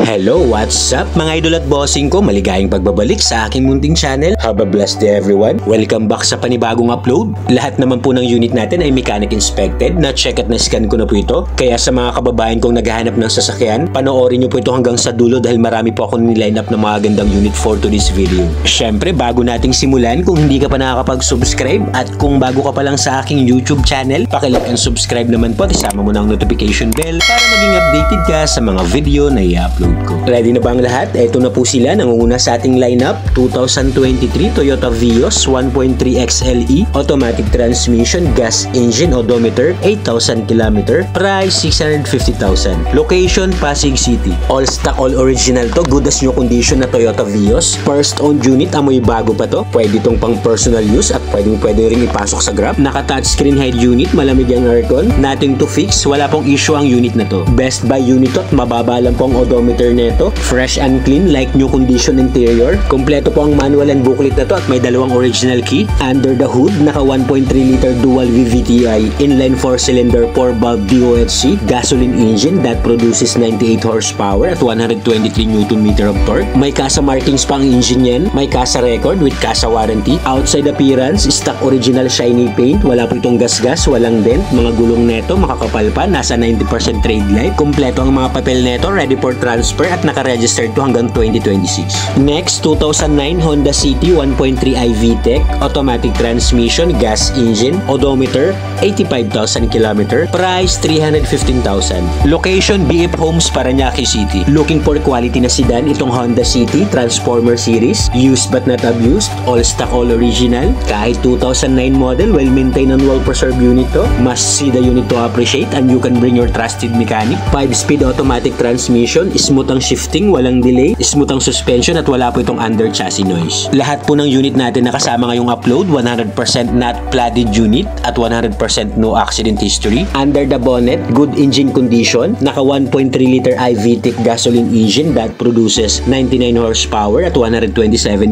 Hello, what's up mga idol at bossing ko? Maligayang pagbabalik sa aking munting channel. Have a blessed day everyone. Welcome back sa panibagong upload. Lahat naman po ng unit natin ay mechanic inspected. Na-check at na-scan ko na po ito. Kaya sa mga kababayan kong naghahanap ng sasakyan, panoorin nyo po ito hanggang sa dulo dahil marami po ako niline up ng mga gandang unit for today's video. Syempre, bago nating simulan, kung hindi ka pa nakakapag-subscribe at kung bago ka pa lang sa aking YouTube channel, pakilike and subscribe naman po at isama mo ng notification bell para maging updated ka sa mga video na i-upload ko. Ready na ba ang lahat? Ito na po sila, nangunguna sa ating lineup. 2023 Toyota Vios 1.3 XLE, automatic transmission, gas engine, odometer, 8,000 km, price 650,000. Location, Pasig City. All stock, all original to, good as new condition na Toyota Vios. First owned unit, amoy bago pa to. Pwede itong pang personal use at pwede rin ipasok sa Grab. Naka touchscreen head unit, malamig ang aircon, nothing to fix, wala pong issue ang unit na to. Best buy unit to at mababa lang po ang odometer neto. Fresh and clean like new condition interior. Kompleto po ang manual and booklet na to at may dalawang original key. Under the hood, naka 1.3 liter dual VVTi inline 4-cylinder 4-valve DOHC gasoline engine that produces 98 horsepower at 123 Nm of torque. May CASA markings pa ang engine yan. May CASA record with CASA warranty. Outside appearance, stock original shiny paint. Wala po itong gasgas, walang dent. Mga gulong neto, makakapal pa. Nasa 90% trade light. Kompleto ang mga papel neto, ready for transfer at naka-registered to hanggang 2026. Next, 2009 Honda City 1.3i VTEC, automatic transmission, gas engine, odometer, 85,000 km, price 315,000. Location, BF Homes, Parañaque City. Looking for quality na sedan, itong Honda City Transformer Series, used but not abused, all stock, all original. Kahit 2009 model, well-maintained and well-preserved unit to. Must see the unit to appreciate and you can bring your trusted mechanic. 5-speed automatic transmission, smooth ang shifting, walang delay, smooth ang suspension at wala po itong under chassis noise. Lahat po ng unit natin nakasama ngayong upload, 100% not flooded unit at 100% no accident history. Under the bonnet, good engine condition, naka 1.3 liter iVTEC gasoline engine that produces 99 horsepower at 127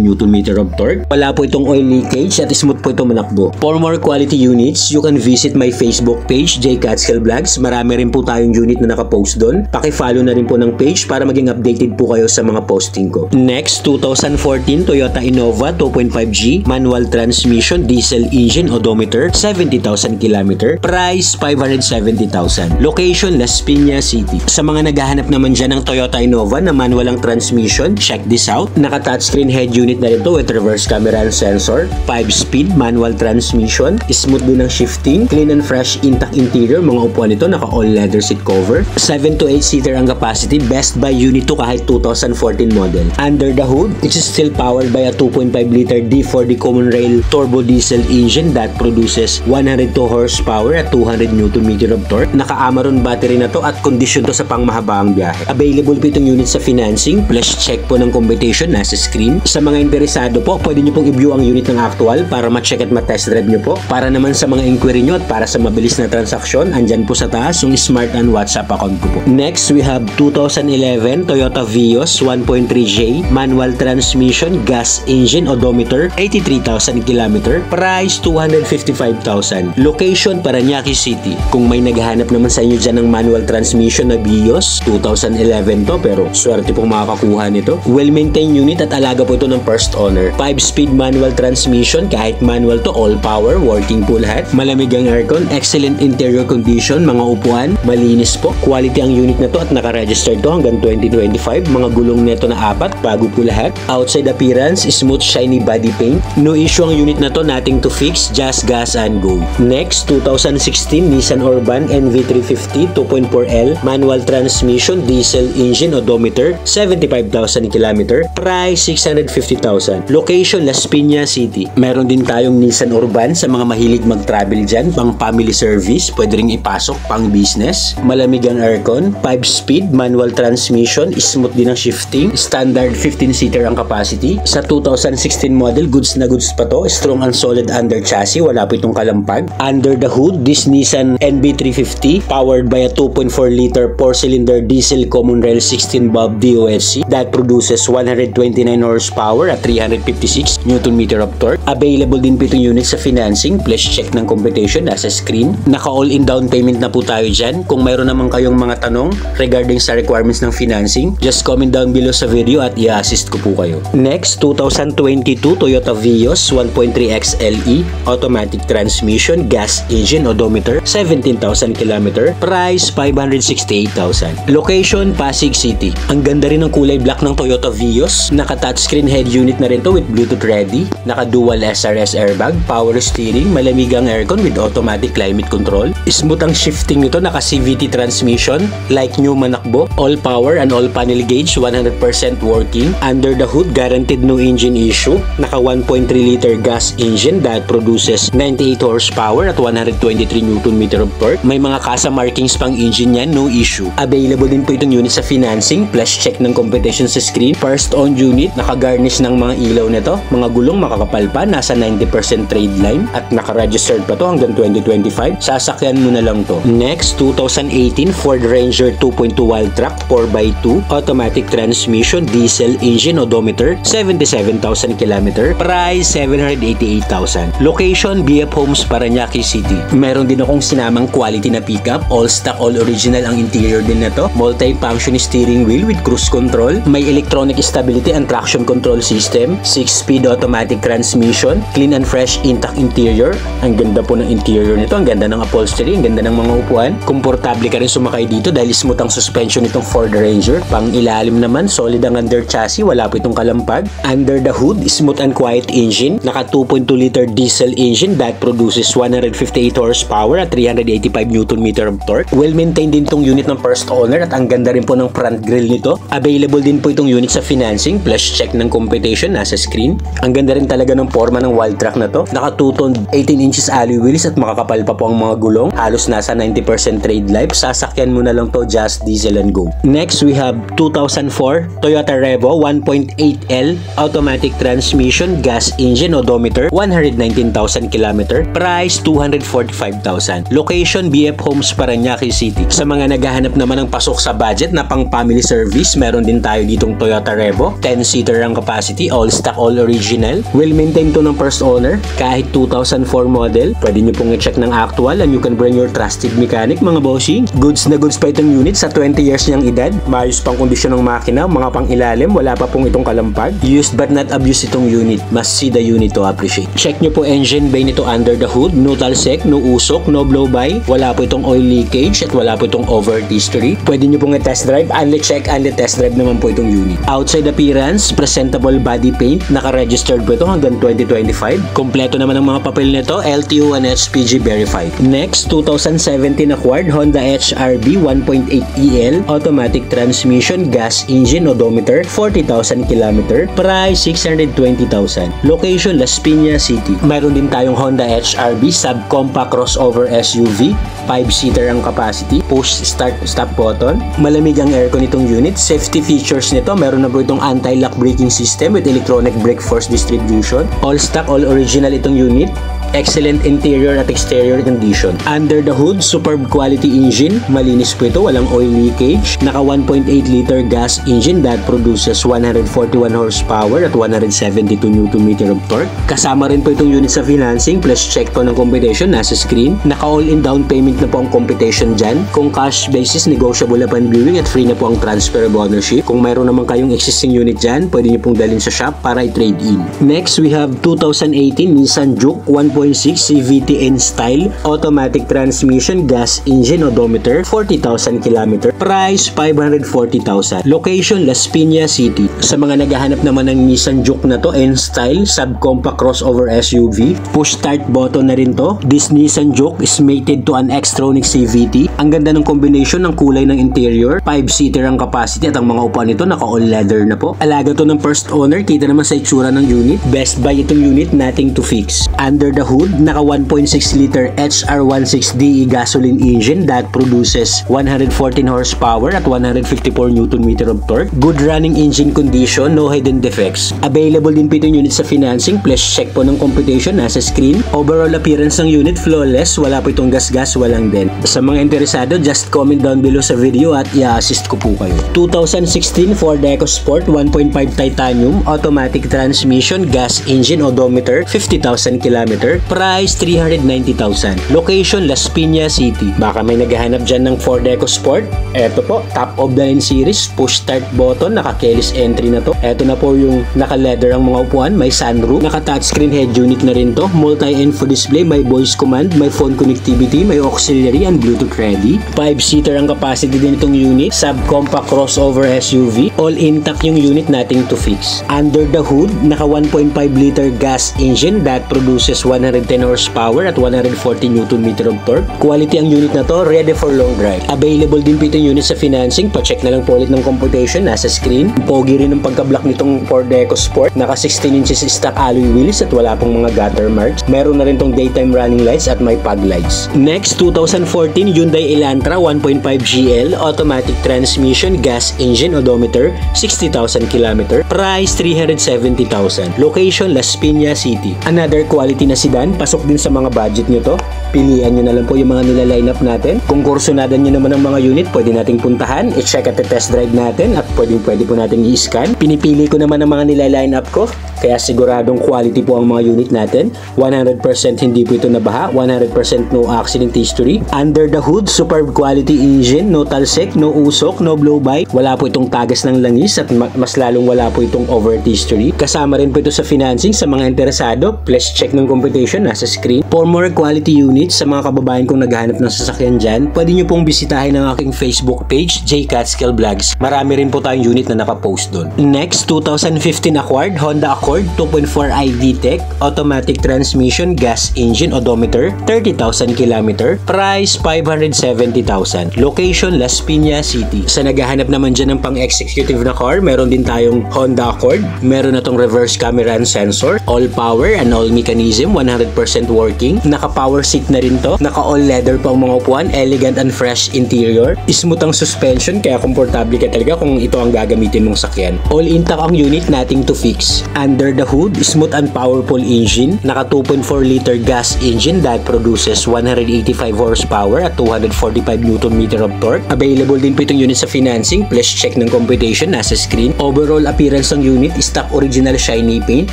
Nm of torque. Wala po itong oil leakage at smooth po itong manakbo. For more quality units, you can visit my Facebook page, J. Catskill Vlogs. Marami rin po tayong unit na nakapost doon. Paki-follow na rin po ng page para maging updated po kayo sa mga posting ko. Next, 2014 Toyota Innova 2.5G, manual transmission, diesel engine, odometer, 70,000 km, price 570,000. Location, Las Piñas City. Sa mga naghahanap naman dyan ng Toyota Innova na manual ang transmission, check this out. Naka touchscreen head unit na rin to with reverse camera and sensor, 5-speed manual transmission, smooth din ang shifting, clean and fresh intact interior, mga upuan nito naka all leather seat cover, 7 to 8 seater ang capacity, best buy unit to kahit 2014 model. Under the hood, it is still powered by a 2.5 liter D4D common rail turbo diesel engine that produces 102 horsepower at 200 Nm of torque. Naka-Amaron battery na to at kondisyon to sa pangmahabaang biyahe. Available po itong unit sa financing, plus check po ng competition nasa screen. Sa mga interesado po, pwede nyo pong i-view ang unit ng actual para ma-check at ma-test drive nyo po. Para naman sa mga inquiry nyo at para sa mabilis na transaksyon, andyan po sa taas yung smart and WhatsApp account ko po. Next, we have 2011 Toyota Vios 1.3J, manual transmission, gas engine, odometer, 83,000 km, price 255,000. Location, Parañaque City. Kung may naghahanap naman sa inyo dyan ng manual transmission na Vios, 2011 to pero swerte pong makakakuha nito. Well-maintained unit at alaga po ito ng first owner. 5-speed manual transmission, kahit manual to, all power, working po lahat. Malamig ang aircon, excellent interior condition, mga upuan, malinis po. Quality ang unit na to at naka-registered to hanggang 2025. Mga gulong neto na 4, bago po lahat. Outside appearance, smooth shiny body paint. No issue ang unit na to, nothing to fix, just gas and go. Next, 2016 Nissan Urban NV350 2.4L, manual transmission, diesel engine, odometer, 75,000 km, price 650,000. Location, Las Piñas City. Meron din tayong Nissan Urban sa mga mahilig mag-travel dyan, pang family service, pwede ring ipasok pang business. Malamig ang aircon, 5-speed manual transmission, smooth din ang shifting, standard 15-seater ang capacity. Sa 2016 model, goods na goods pa to, strong and solid under chassis, wala po itong kalampag. Under the hood, this Nissan NB350 powered by a 2.4 liter 4-cylinder diesel common rail 16-valve DOHC that produces 129 horsepower at 356 Nm of torque. Available din po itong unit sa financing, plus check ng competition nasa screen. Naka all-in down payment na po tayo dyan. Kung mayroon naman kayong mga tanong regarding sa requirements ng financing? Just comment down below sa video at i-assist ko po kayo. Next, 2022 Toyota Vios 1.3X LE, automatic transmission, gas engine, odometer, 17,000 km, price 568,000. Location, Pasig City. Ang ganda rin ng kulay black ng Toyota Vios. Naka-touchscreen head unit na rin to with Bluetooth ready, naka-dual SRS airbag, power steering, malamig ang aircon with automatic climate control. Smooth ang shifting nito, naka-CVT transmission, like new manakbo, all power and all panel gauge, 100% working. Under the hood, guaranteed no engine issue. Naka 1.3 liter gas engine that produces 98 horsepower at 123 Nm of torque. May mga kasa markings pang engine yan, no issue. Available din po itong unit sa financing, plus check ng competition sa screen. First on unit, naka-garnish ng mga ilaw nito. Mga gulong makakapal pa, nasa 90% trade line at naka-registered pa to hanggang 2025. Sasakyan mo na lang to. Next, 2018 Ford Ranger 2.2 wild track 4x2, automatic transmission, diesel engine, odometer, 77,000 km, price 788,000. Location, BF Homes, Parañaque City. Meron din akong sinamang quality na pickup, all stock, all original ang interior din na to. Multi-function steering wheel with cruise control, may electronic stability and traction control system, 6-speed automatic transmission, clean and fresh intact interior. Ang ganda po ng interior nito, ang ganda ng upholstery, ang ganda ng mga upuan. Komportable ka rin sumakay dito dahil smooth ang suspension nitong Ford Ranger. Pang ilalim naman, solid ang under chassis, wala po itong kalampag. Under the hood, smooth and quiet engine, naka 2.2 liter diesel engine that produces 158 horsepower at 385 Nm of torque. Well maintained din itong unit ng first owner at ang ganda rin po ng front grille nito. Available din po itong unit sa financing, plus check ng competition nasa screen. Ang ganda rin talaga ng forma ng wild track na to. Naka 2-tone 18 inches alloy wheels at makakapal pa po ang mga gulong. Halos nasa 90% trade life. Sasakyan mo na lang to, just diesel and go. Next, we have 2004 Toyota Revo 1.8L, automatic transmission, gas engine, odometer, 119,000 km, price 245,000. Location, BF Homes, Parañaque City. Sa mga naghahanap naman ng pasok sa budget na pang family service, meron din tayo ditong Toyota Revo, 10-seater ang capacity, all stock, all original. Well maintained to ng first owner, kahit 2004 model. Pwede nyo pong i-check ng actual and you can bring your trusted mechanic, mga bossing. Goods na goods pa itong unit sa 20 years niyang edad. Maayos pang kondisyon ng makina, mga pang ilalim, wala pa pong itong kalampag. Used but not abused itong unit. Must see the unit to appreciate. Check nyo po engine bay nito under the hood. No talsek, no usok, no blow-by. Wala po itong oil leakage at wala po itong overheat history. Pwede nyo pong i-test drive. Only check, only test drive naman po itong unit. Outside appearance, presentable body paint. Naka-registered po ito hanggang 2025. Kompleto naman ang mga papel nito. LTO and HPG verified. Next, 2017 acquired Honda HRV 1.8EL, automatic transmission, gas engine, odometer, 40,000 km, price 620,000. Location, Las Piñas City. Mayroon din tayong Honda HRV subcompact crossover SUV, 5-seater ang capacity, push start stop button. Malamig ang aircon nitong unit. Safety features nito, meron na po itong anti-lock braking system with electronic brake force distribution. All stock, all original itong unit. Excellent interior at exterior condition. Under the hood, superb quality engine. Malinis po ito, walang oil leakage. Naka 1.8 liter gas engine that produces 141 horsepower at 172 Nm of torque. Kasama rin po itong unit sa financing, plus check po ng competition nasa screen. Naka all-in down payment na po ang competition dyan. Kung cash basis, negotiable upon viewing at free na po ang transfer of ownership. Kung mayroon naman kayong existing unit dyan, pwede nyo pong dalhin sa shop para i-trade in. Next, we have 2018 Nissan Juke 1.6 CVT-N style, automatic transmission, gas engine, odometer, 40,000 km, price 540,000. Location, Las Piñas City. Sa mga naghahanap naman ng Nissan Juke na to, N style, subcompact crossover SUV, push start button na rin to. This Nissan Juke is mated to an Xtronic CVT. Ang ganda ng combination ng kulay ng interior, 5-seater ang capacity at ang mga upuan nito naka all leather na po. Alaga to ng first owner, kita naman sa itsura ng unit. Best buy itong unit, nothing to fix. Under the hood, naka 1.6 liter HR16DE gasoline engine that produces 114 horsepower at 154 Nm of torque. Good running engine condition, no hidden defects. Available din po itong unit sa financing, plus check po ng competition nasa screen. Overall appearance ng unit, flawless, wala po itong gas-gas, walang dent. Sa mga interesado, just comment down below sa video at i-assist ko po kayo. 2016 Ford EcoSport 1.5 titanium, automatic transmission, gas engine, odometer, 50,000 km, price 390,000. Location Las Piñas City. Baka may naghahanap dyan ng Ford EcoSport. Eto po, top of the line series, push start button, naka-keyless entry na to. Eto na po yung naka-leather ang mga upuan, may sunroof, naka-touchscreen head unit na rin to, multi-info display, may voice command, may phone connectivity, may auxiliary and Bluetooth ready. 5-seater ang capacity din itong unit, subcompact crossover SUV, all intact yung unit nating to fix. Under the hood, naka 1.5 liter gas engine that produces 110 horsepower at 140 Nm of torque. Quality ang unit na to, ready for long drive. Available din po itong unit sa financing, pa-check na lang po ulit ng computation, nasa screen. Pogi rin ang pagka-block nitong Ford EcoSport, naka 16 inches stock alloy wheels at wala pong mga gutter marks. Meron na rin tong daytime running lights at may fog lights. Next, 2014 Hyundai Elantra 1.5 GL, automatic transmission, gas engine, odometer, 60,000 km, price 370,000. Location Las Piñas City. Another quality na sedan, pasok din sa mga budget nyo to. Pilihan nyo na lang po yung mga nila-line up natin. Kung kursunadan nyo naman ang mga unit, pwede nating puntahan, i-check at i-test drive natin at pwede po natin i-scan. Pinipili ko naman ang mga nila-line up ko, kaya siguradong quality po ang mga unit natin. 100% hindi po ito nabaha, 100% no accident history. Under the hood, superb quality engine, no talsik, no usok, no blow-by. Wala po itong tagas ng langis at mas lalong wala po itong overheat history. Kasama rin po ito sa financing sa mga interesado. Please check ng computation, nasa screen. For more quality units, sa mga kababayan kong naghahanap ng sasakyan dyan, pwede nyo pong bisitahin ang aking Facebook page, J. Catskill Vlogs. Marami rin po tayong unit na nakapost doon. Next, 2015 Accord, Honda Accord 2.4 ID-Tech, automatic transmission, gas engine, odometer, 30,000 km, price 570,000. Location Las Piñas City. Sa naghahanap naman dyan ng pang-executive na car, meron din tayong Honda Accord. Meron na tong reverse camera and sensor, all power and all mechanism, 100% working. Naka-power seat na rin to. Naka-all leather pa ang mga upuan, elegant and fresh interior. Smooth ang suspension, kaya komportable ka talaga kung ito ang gagamitin mong sakyan. All intact ang unit nating to fix. Under the hood, smooth and powerful engine. Naka 2.4 liter gas engine that produces 185 horsepower at 245 Nm of torque. Available din po itong unit sa financing. Please check ng computation, nasa screen. Overall appearance ng unit, stock original shiny paint.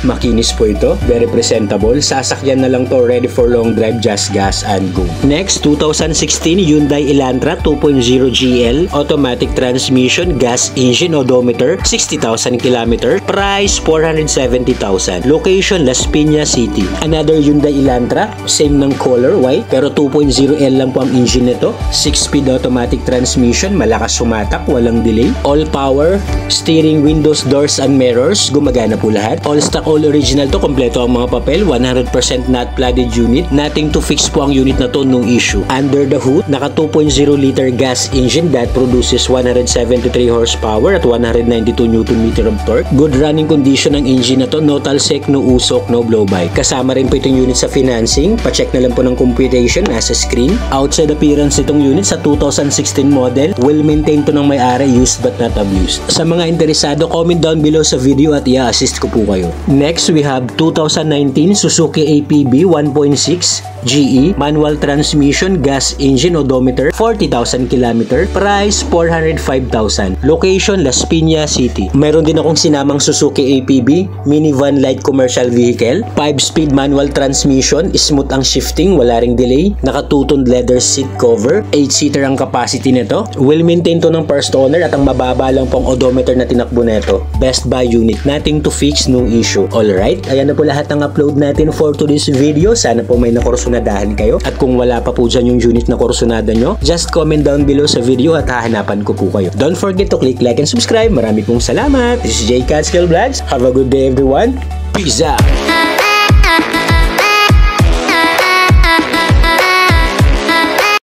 Makinis po ito. Very presentable. Sasakyan na lang to, ready for long drive, just gas and go. Next, 2016 Hyundai Elantra 2.0 GL, automatic transmission, gas engine, odometer, 60,000 km, price 470,000. Location Las Piñas City. Another Hyundai Elantra, same ng color, white, pero 2.0L lang po ang engine nito. 6-speed automatic transmission, malakas sumatak, walang delay. All power, steering, windows, doors, and mirrors, gumagana po lahat. All stock, all original to, kompleto ang mga papel, 100% not flooded unit. Nothing to fix po ang unit na to, no issue. Under the hood, naka 2.0 liter gas engine that produces 173 horsepower at 192 Nm of torque. Good running condition ng engine na to, no talsik, no usok, no blow-by. Kasama rin po itong unit sa financing. Pa-check na lang po ng computation, nasa screen. Outside appearance itong unit sa 2016 model, well maintained to ng may-ari, used but not abused. Sa mga interesado, comment down below sa video at i-assist ko po kayo. Next, we have 2019 Suzuki APB 1.6 GE, manual transmission, gas engine, odometer, 40,000 km, price 405,000. Location Las Piñas City. Meron din akong sinamang Suzuki APB, minivan light commercial vehicle, 5-speed manual transmission, smooth ang shifting, wala ring delay, naka-2-toned leather seat cover, 8-seater ang capacity nito, well maintained to ng first owner at ang mababa lang pong odometer na tinakbo nito. Best buy unit, nothing to fix, no issue. Alright, ayan na po lahat ng upload natin for today's video. Sana po may nakursunadahan kayo. At kung wala pa po dyan yung unit na kursunada nyo, just comment down below sa video at hahanapan ko po kayo. Don't forget to click like and subscribe. Marami pong salamat. This is J. Catskill Vlogs. Have a good day everyone. Peace out.